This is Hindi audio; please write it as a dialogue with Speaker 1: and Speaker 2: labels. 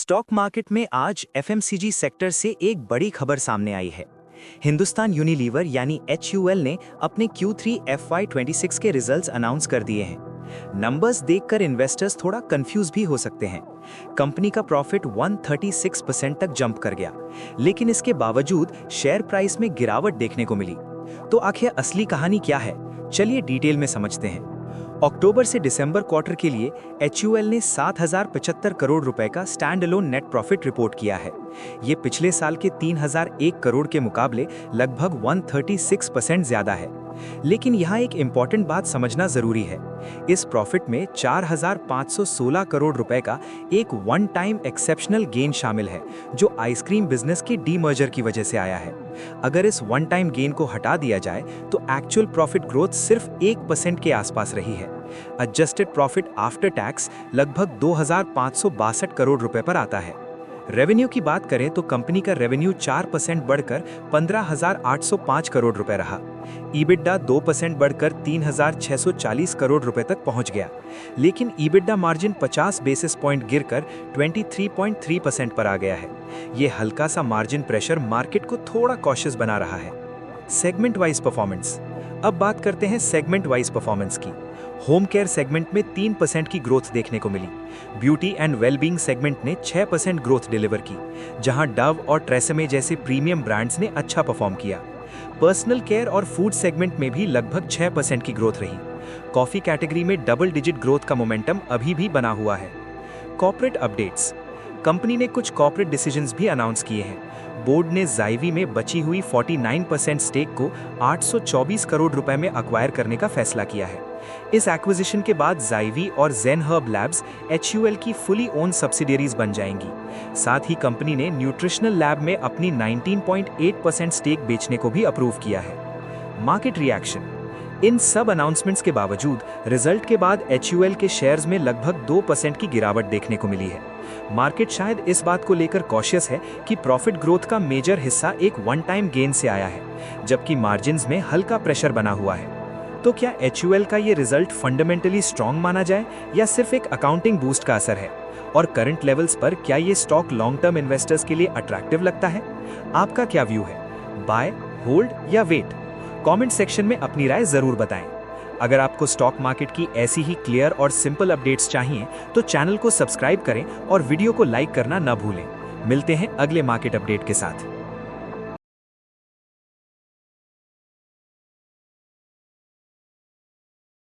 Speaker 1: स्टॉक मार्केट में आज एफएमसीजी सेक्टर से एक बड़ी खबर सामने आई है। हिंदुस्तान यूनिलीवर यानी HUL ने अपने Q3 FY26 के रिजल्ट्स अनाउंस कर दिए हैं। नंबर्स देखकर इन्वेस्टर्स थोड़ा कंफ्यूज भी हो सकते हैं। कंपनी का प्रॉफिट 136% तक जंप कर गया, लेकिन इसके बावजूद शेयर प्राइस में गिरावट देखने को मिली। तो आखिर असली कहानी क्या है, चलिए डिटेल में समझते हैं। अक्टूबर से दिसंबर क्वार्टर के लिए HUL ने 7,075 करोड़ रुपए का stand alone net profit report किया है। ये पिछले साल के 3,001 करोड़ के मुकाबले लगभग 136% ज्यादा है। लेकिन यहाँ एक इम्पॉर्टेंट बात समझना जरूरी है। इस प्रॉफिट में 4,516 करोड़ रुपए का एक वन टाइम एक्सेप्शनल गेन शामिल है, जो आइसक्रीम बिजनेस के डीमर्जर की वजह से आया है। अगर इस वन टाइम गेन को हटा दिया जाए तो एक्चुअल प्रॉफिट ग्रोथ सिर्फ 1% के आसपास रही है। एडजस्टेड प्रॉफिट आफ्टर टैक्स लगभग 2,562 करोड़ रुपए पर आता है। रेवेन्यू की बात करें तो कंपनी का रेवेन्यू 4% बढ़कर 15,805 करोड़ रुपए रहा। ईबिटडा 2% बढ़कर 3,640 करोड़ रुपए तक पहुंच गया, लेकिन ईबिटडा मार्जिन 50 बेसिस पॉइंट गिरकर 23.3% पर आ गया है। ये हल्का सा मार्जिन प्रेशर मार्केट को थोड़ा कॉशियस बना रहा है। Segment wise performance. अब बात करते हैं सेगमेंट वाइज परफॉर्मेंस की। होम केयर सेगमेंट में 3% की ग्रोथ देखने को मिली। ब्यूटी एंड वेलबींग सेगमेंट ने 6% ग्रोथ डिलीवर की, जहां डव और ट्रेसेमे जैसे प्रीमियम ब्रांड्स ने अच्छा परफॉर्म किया। पर्सनल केयर और फूड सेगमेंट में भी लगभग 6% की ग्रोथ रही। कॉफी कैटेगरी में डबल डिजिट ग्रोथ का मोमेंटम अभी भी बना हुआ है। Corporate updates. कंपनी ने कुछ कॉर्पोरेट डिसीजंस भी अनाउंस किए हैं। बोर्ड ने जाइवी में बची हुई 49% स्टेक को 824 करोड़ रुपए में अक्वायर करने का फैसला किया है। इस एक्विजिशन के बाद जाइवी और जेनहर्ब लैब्स HUL की फुली ओन सब्सिडियरीज बन जाएंगी। साथ ही कंपनी ने न्यूट्रिशनल लैब में अपनी 19.8% स्टेक बेचने को भी अप्रूव किया है। Market reaction. इन सब अनाउंसमेंट्स के बावजूद रिजल्ट के बाद HUL के शेयर्स में लगभग 2% की गिरावट देखने को मिली है। मार्केट शायद इस बात को लेकर कॉशियस है कि प्रॉफिट ग्रोथ का मेजर हिस्सा एक वन टाइम गेन से आया है, जबकि मार्जिन्स में हल्का प्रेशर बना हुआ है। तो क्या HUL का ये रिजल्ट फंडामेंटली स्ट्रॉन्ग माना जाए या सिर्फ एक अकाउंटिंग बूस्ट का असर है? और करंट लेवल्स पर क्या ये स्टॉक लॉन्ग टर्म इन्वेस्टर्स के लिए अट्रैक्टिव लगता है? आपका क्या व्यू है? बाय, होल्ड या वेट? कमेंट सेक्शन में अपनी राय जरूर बताएं। अगर आपको स्टॉक मार्केट की ऐसी ही क्लियर और सिंपल अपडेट्स चाहिए तो चैनल को सब्सक्राइब करें और वीडियो को लाइक करना न भूलें। मिलते हैं अगले मार्केट अपडेट के साथ।